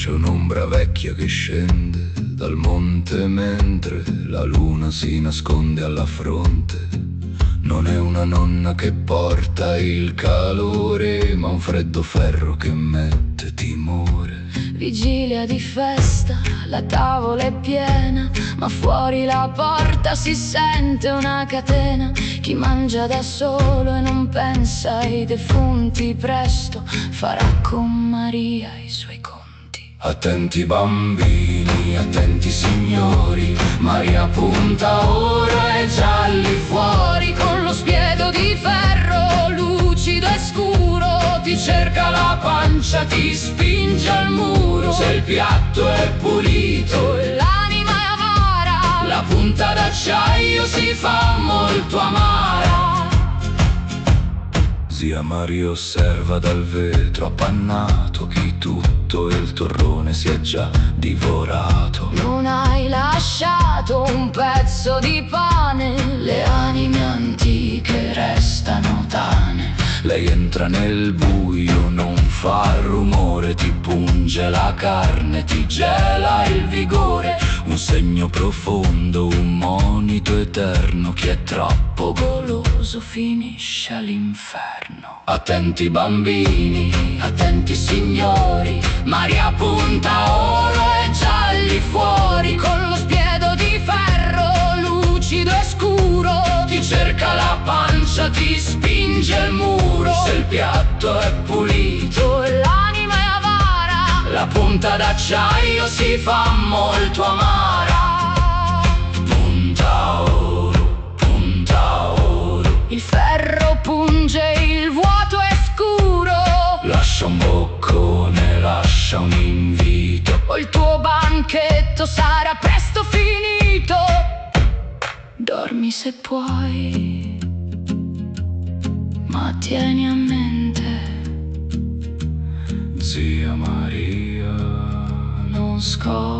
C'è un'ombra vecchia che scende dal monte mentre la luna si nasconde alla fronte. Non è una nonna che porta il calore, ma un freddo ferro che mette timore. Vigilia di festa, la tavola è piena, ma fuori la porta si sente una catena. Chi mangia da solo e non pensa ai defunti, presto farà con Maria i suoi conti. Attenti bambini, attenti signori, Maria punta ora e già lì fuori. Con lo spiedo di ferro, lucido e scuro, ti cerca la pancia, ti spinge al muro. Se il piatto è pulito e l'anima è avara, la punta d'acciaio si fa molto amara. Zia Maria osserva dal vetro appannato chi tutto il torrone si è già divorato. Non hai lasciato un pezzo di pane, le anime antiche restano tane. Lei entra nel buio, non fa rumore, ti punge la carne, ti gela il vigore. Un segno profondo, un monito eterno, chi è troppo goloso finisce all'inferno. Attenti bambini, attenti signori, Maria punta ora e già lì fuori. Con lo spiedo di ferro, lucido e scuro, ti cerca la pancia, ti spinge al muro. Se il piatto è pulito e l'anima è avara, la punta d'acciaio si fa molto amara. Punta oro, il ferro punge, il vuoto è scuro. Lascia un boccone, lascia un invito, o il tuo banchetto sarà presto finito. Dormi se puoi, ma tieni a mente, zia Maria non scordare